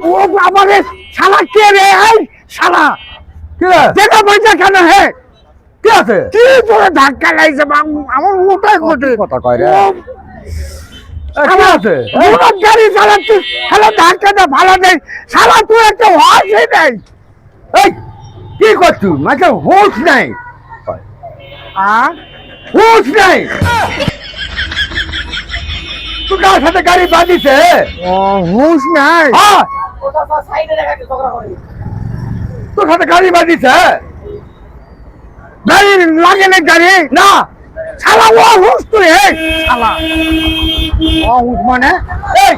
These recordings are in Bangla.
ও বাবা রে শালা কে রে এই শালা কে দেখা পয়সা কেন হে কে আছে কি তোরে ধাক্কা লাইছে আমার ওটাই কোটে কথা কয় রে কে আছে আমার গাড়ি চালাচ্ছি শালা ধাক্কাটা ভালো দেয় শালা তুই একটা হর্সই দেয় এই কি করছু মাঝে হোশ নাই হোশ নাই তুই কার সাথে গাড়ি বাঁধিছে ও হুশ নাই হ্যাঁ তোর সাথে গাড়ি বাঁধিছে গাড়ি লাগে না গাড়ি না শালা ও হুশ তুই হে শালা ও হুশ মানে এই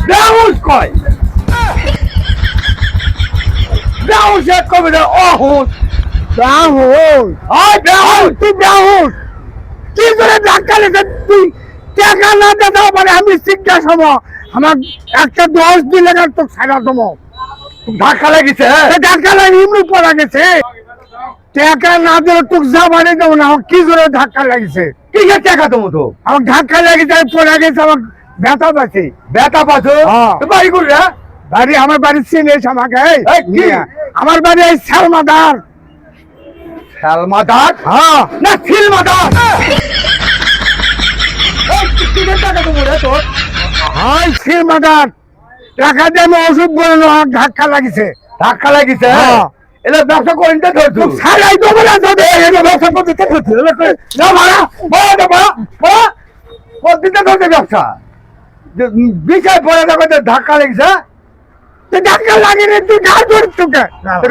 বেহুশ কয় বেহুশ এক কবে রে ও হুশ বেহুশ ওই বেহুশ তুই বেহুশ কি করে ধাক্কা লেগে তুই টাকা না দাও মানে আমি শিক্ষা সম আমার একটা 10 দিন লাগে তো সারা দেবো ধাক্কা লাগিছে টাকা লাগে এমনি পড়া গেছে টাকা না দিলে তোকে যা বাড়ি দেবো না আমার কি করে ধাক্কা লাগিছে কিসের টাকা তুমি তো আমার ধাক্কা লেগেছে পড়া গেছে আমার ব্যথা পাচ্ছি বেটা পাছো হ্যাঁ। তো বাড়ি করে বাড়ি আমার বাড়ি চিনিস আমাকে এই, কি? আমার বাড়ি এই সালমাদার খেলমাদার হ্যাঁ না খিলমাদার এই কিসের টাকা তুমি রে তোর হাই সালমাদার টাকা দিয়ে আমি ওষুধ বলে আমার ধাক্কা লাগিছে ধাক্কা লাগিছে হ্যাঁ। এলে ব্যবসা করিতে ধরছো সারাই দেবো না তোদের এটা ব্যবসা করতে ধরছি না ভাড়া ভাড়া দে ভাড়া ভাড়া কদিতে ধরছে ব্যবসা যে বিষয় পড়ে দেখো যে ধাক্কা লেগেছে ধাক্কা লাগিনি তুই ঘা ধরিস তোকে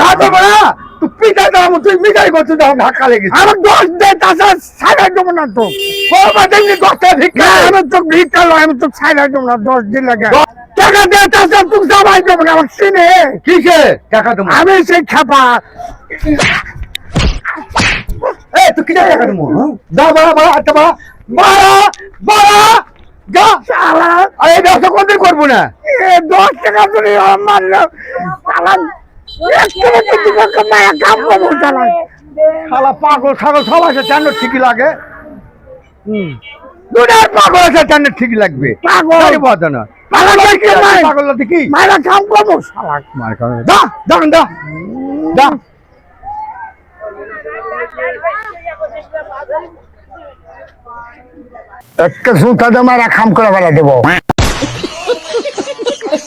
ঘাট ভাড়া তুই পিঠা দাম তুই মিঠাই করছিস তখন ধাক্কা লেগেছে আমার 10 দে তাছাড়া সারাই দেবো না তো বাবা দেখলি 10 টাকা ভিক্ষা আমি তো ভিক্ষা লয় আমি তো সারাই দেবো না 10 দিন লাগে টাকা দে তাছাড়া তুই যাবাই দেবো না আমার চিনে কিসে টাকা তুমি আমি সেই খাপা এই তুই কিসে টাকা তুমি যা ভাড়া ভাড়া আচ্ছা ভাড়া ভাড়া ভাড়া যা শালা এই ব্যবসা কোনদিন করবো না 10 টাকা ধরে মারলো শালা মায়া কাম করবো শালা শালা পাগল ছাগল সব আছে কেন ঠিকই লাগে দুনিয়ার পাগল আছে কেন ঠিক লাগবে পাগল। গাড়ি বাঁধে না পাগল কি আছে, নাই। পাগল না কি মায়া কাম করবো শালা মার কারণে দা দাঁড়ান দা দা একটা সুতা দিয়ে মারা খাম করে বেড়া দেবো